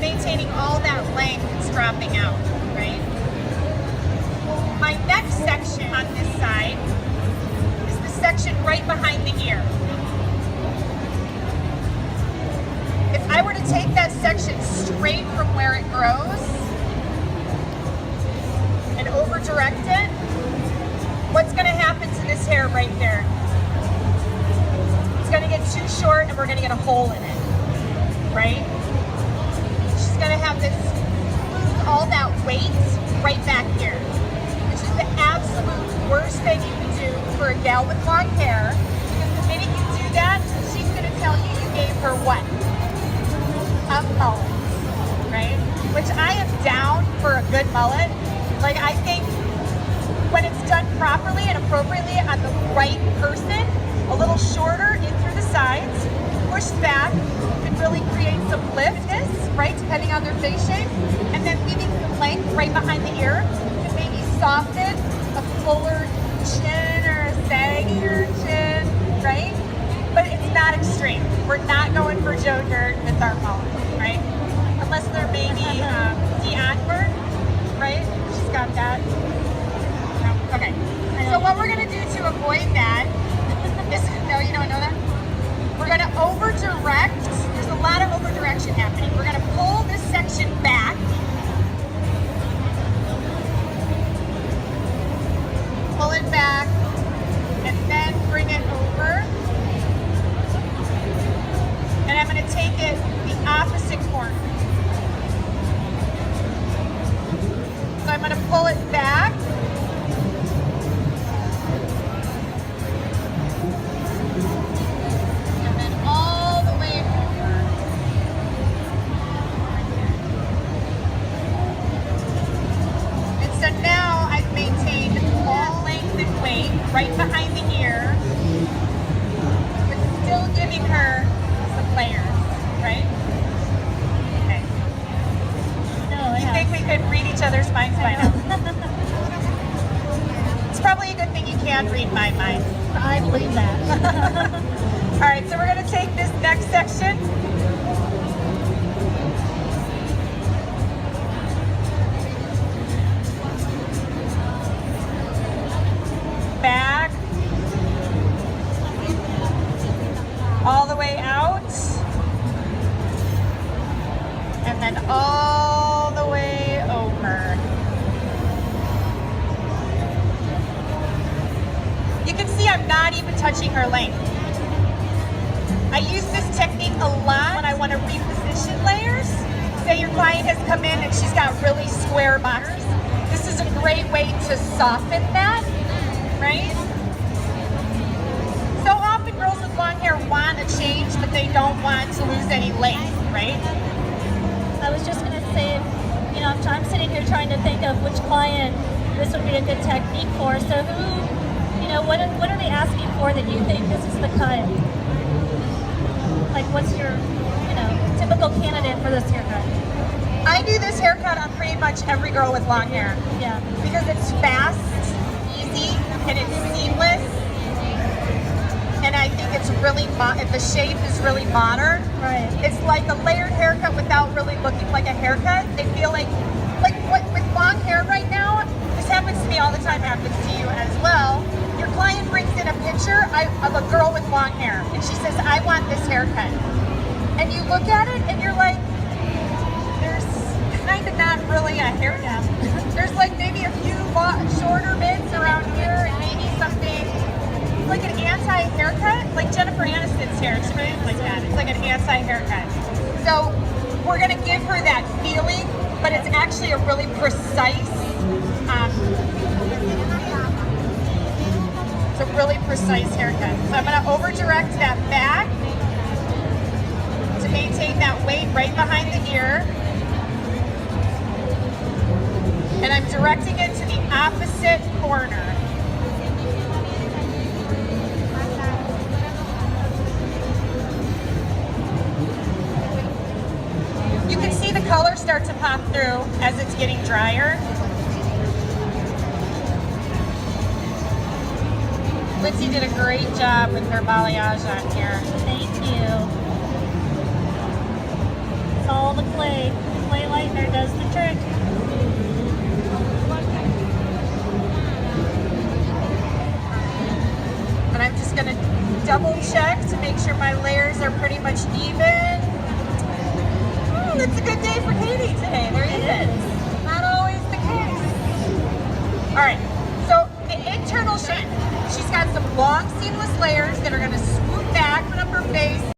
maintaining all that length that's dropping out, right? My next section on this side is the section right behind the ear. If I were to take that section straight from where it grows and over direct it, what's going to happen to this hair right there? It's going to get too short and we're going to get a hole in it, right? She's going to have this, lose all that weight right back here, which is the absolute worst thing you can do for a gal with long hair, because the minute you do that, she's going to tell you you gave her what? A mullet, right? Which I am down for a good mullet. Like, I think when it's done properly and appropriately on the right person, a little shorter in through the sides, pushed back, can really create some liftness, right, depending on their face shape, and then leaving some length right behind the ear can maybe soften a fuller chin or a saggier chin, right? But it's not extreme. We're not going for Joe Dirt with our mullet, right? Unless they're maybe Deonford, right? She's got that. No. Okay. So what we're gonna do to avoid that is, no, you don't know that? We're gonna over direct. There's a lot of over direction happening. We're gonna pull this section back. Pull it back and then bring it over. And I'm gonna take it the opposite corner. So I'm gonna pull it back. And then all the way over. And so now I've maintained all length and weight right behind the ear, but still giving her some layers, right? Okay. No, You think we could read each other's minds by now? It's probably a good thing you can read my mind. I believe that. All right, so we're going to take this next section. Back. All the way out. And then all the way over. You can see I'm not even touching her length. I use this technique a lot when I want to reposition layers. Say your client has come in and she's got really square bonners. This is a great way to soften that, right? So often girls with long hair want a change, but they don't want to lose any length, right? I was just going to say, you know, I'm sitting here trying to think of which client this would be a good technique for. So who, you know, what are they asking for that you think this is the cut? Like, what's your, you know, typical candidate for this haircut? I do this haircut on pretty much every girl with long hair. Yeah. Because it's fast, easy, and it's seamless. And I think it's really, the shape is really modern. Right. It's like a layered haircut without really looking like a haircut. They feel like what with long hair right now, this happens to me all the time, happens to you as well. Your client brings in a picture of a girl with long hair, and she says, I want this haircut. And you look at it, and you're like, there's kind of not really a haircut. There's like maybe a few shorter bits around here, and maybe something like an anti-haircut, like Jennifer Aniston's hair. It's really like that. It's like an anti-haircut. So we're gonna give her that feeling, but it's actually a really precise. It's a really precise haircut. So I'm going to over direct that back to maintain that weight right behind the ear. And I'm directing it to the opposite corner. You can see the color start to pop through as it's getting drier. Lindsey did a great job with her balayage on here. Thank you. It's all the clay. The clay lightener does the trick. And I'm just going to double check to make sure my layers are pretty much even. Oh, it's a good day for Katie today. There you go. Not always the case. All right, so the internal shape, she's got some long seamless layers that are going to